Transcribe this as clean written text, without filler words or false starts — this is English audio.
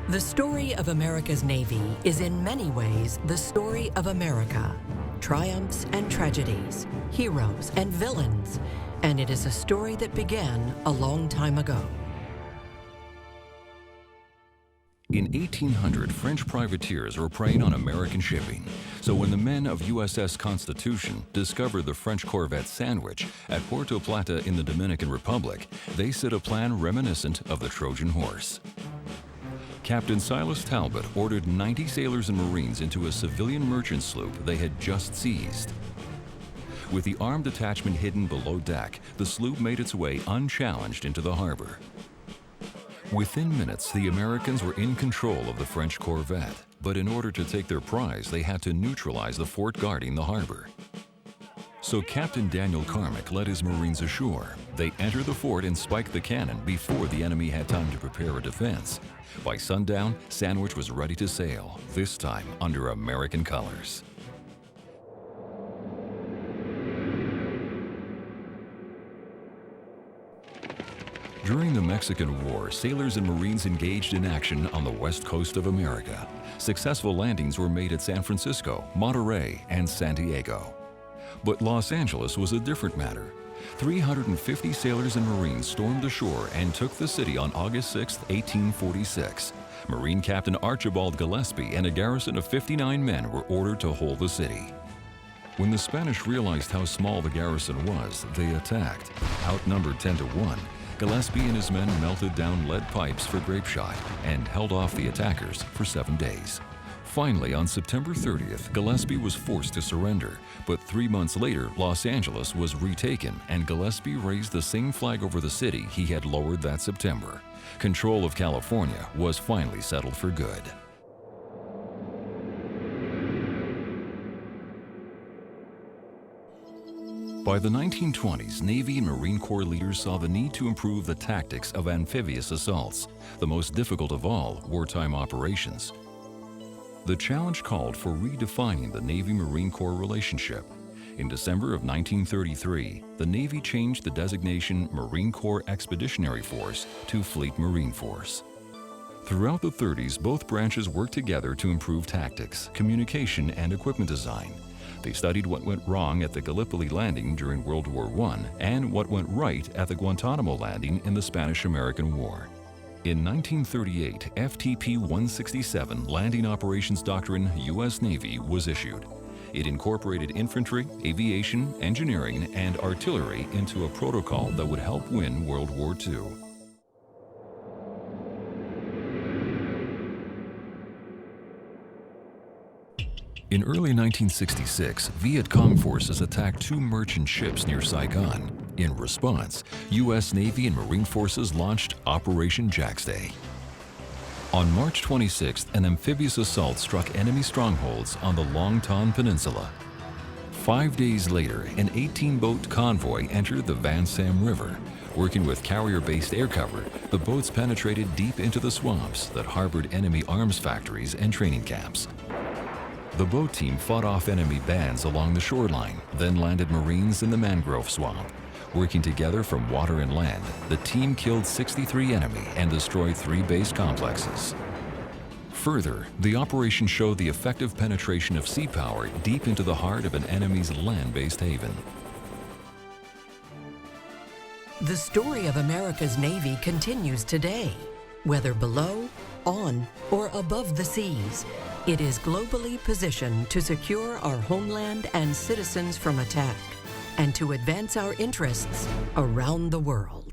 The story of America's Navy is in many ways the story of America. Triumphs and tragedies, heroes and villains, and it is a story that began a long time ago. In 1800, French privateers were preying on American shipping. So when the men of USS Constitution discovered the French corvette Sandwich at Puerto Plata in the Dominican Republic, they set a plan reminiscent of the Trojan horse. Captain Silas Talbot ordered 90 sailors and Marines into a civilian merchant sloop they had just seized. With the armed detachment hidden below deck, the sloop made its way unchallenged into the harbor. Within minutes, the Americans were in control of the French corvette, but in order to take their prize, they had to neutralize the fort guarding the harbor. So Captain Daniel Carmack led his Marines ashore. They entered the fort and spiked the cannon before the enemy had time to prepare a defense. By sundown, Sandwich was ready to sail, this time under American colors. During the Mexican War, sailors and Marines engaged in action on the west coast of America. Successful landings were made at San Francisco, Monterey, and Santiago. But Los Angeles was a different matter. 350 sailors and Marines stormed the shore and took the city on August 6, 1846. Marine Captain Archibald Gillespie and a garrison of 59 men were ordered to hold the city. When the Spanish realized how small the garrison was, they attacked. Outnumbered 10-1, Gillespie and his men melted down lead pipes for grape shot and held off the attackers for 7 days. Finally, on September 30th, Gillespie was forced to surrender, but 3 months later, Los Angeles was retaken and Gillespie raised the same flag over the city he had lowered that September. Control of California was finally settled for good. By the 1920s, Navy and Marine Corps leaders saw the need to improve the tactics of amphibious assaults. The most difficult of all, wartime operations. The challenge called for redefining the Navy-Marine Corps relationship. In December of 1933, the Navy changed the designation Marine Corps Expeditionary Force to Fleet Marine Force. Throughout the 30s, both branches worked together to improve tactics, communication, and equipment design. They studied what went wrong at the Gallipoli landing during World War I and what went right at the Guantanamo landing in the Spanish-American War. In 1938, FTP-167 Landing Operations Doctrine, U.S. Navy was issued. It incorporated infantry, aviation, engineering, and artillery into a protocol that would help win World War II. In early 1966, Viet Cong forces attacked 2 merchant ships near Saigon. In response, U.S. Navy and Marine forces launched Operation Jackstay. On March 26th, an amphibious assault struck enemy strongholds on the Long Ton Peninsula. 5 days later, an 18-boat convoy entered the Van Sam River. Working with carrier-based air cover, the boats penetrated deep into the swamps that harbored enemy arms factories and training camps. The boat team fought off enemy bands along the shoreline, then landed Marines in the mangrove swamp. Working together from water and land, the team killed 63 enemy and destroyed 3 base complexes. Further, the operation showed the effective penetration of sea power deep into the heart of an enemy's land-based haven. The story of America's Navy continues today. Whether below, on, or above the seas, it is globally positioned to secure our homeland and citizens from attack, and to advance our interests around the world.